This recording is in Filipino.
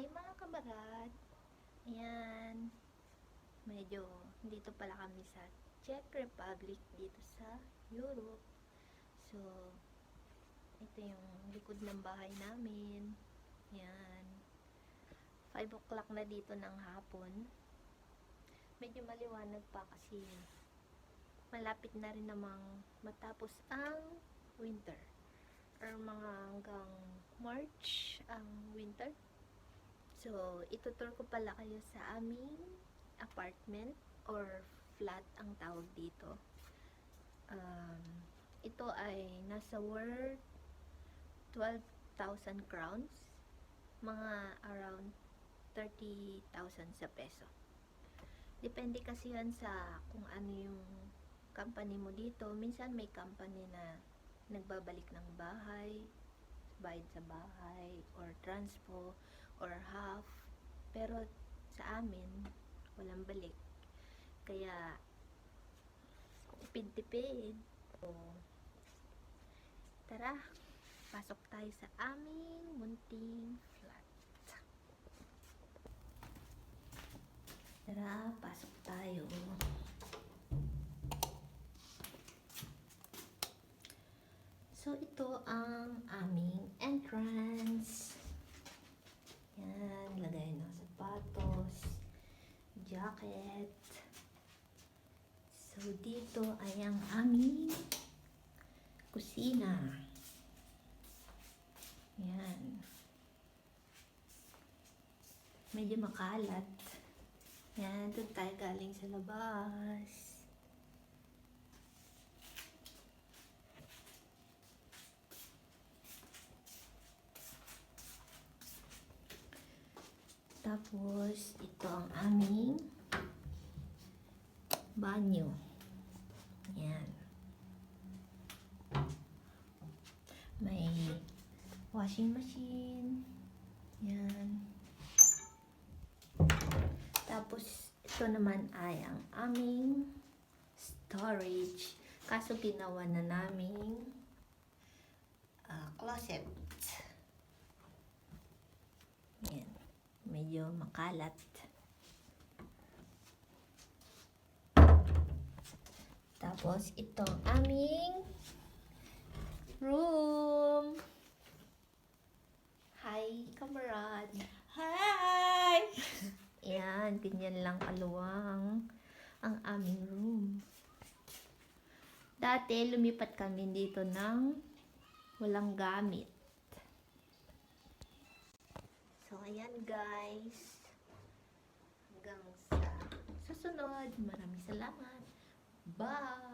Hi mga kabarad! Ayan, medyo dito pala kami sa Czech Republic dito sa Europe. So, ito yung likod ng bahay namin. Ayan, 5 o'clock na dito ng hapon. Medyo maliwanag pa kasi malapit na rin namang matapos ang winter. Or mga hanggang March ang winter. So, itutur ko pala kayo sa aming apartment or flat ang tawag dito. Ito ay nasa worth 12,000 crowns, mga around 30,000 sa peso. Depende kasi yan sa kung ano yung company mo dito. Minsan may company na nagbabalik ng bahay, bayad sa bahay, or transpo, or half. Pero sa amin, walang balik. Kaya, tipid-tipid. So, tara, pasok tayo sa aming munting flat. Tara, pasok tayo. So, ito ang aming entrance. Yan, lagay ng sapatos, jacket. So, dito ay ang aming kusina. Yan. Medyo makalat. Yan, doon tayo galing sa labas. Tapos, ito ang aming banyo. Yan. May washing machine. Yan. Tapos, ito naman ay ang aming storage. Kaso, ginawa na naming closet. Yan. Medyo makalat. Tapos, ito ang aming room. Hi, kamarad. Hi! Yan, ganyan lang kaluwang ang aming room. Dati, lumipat kami dito ng walang gamit. So, ayan guys. Hanggang sa susunod. Maraming salamat. Bye!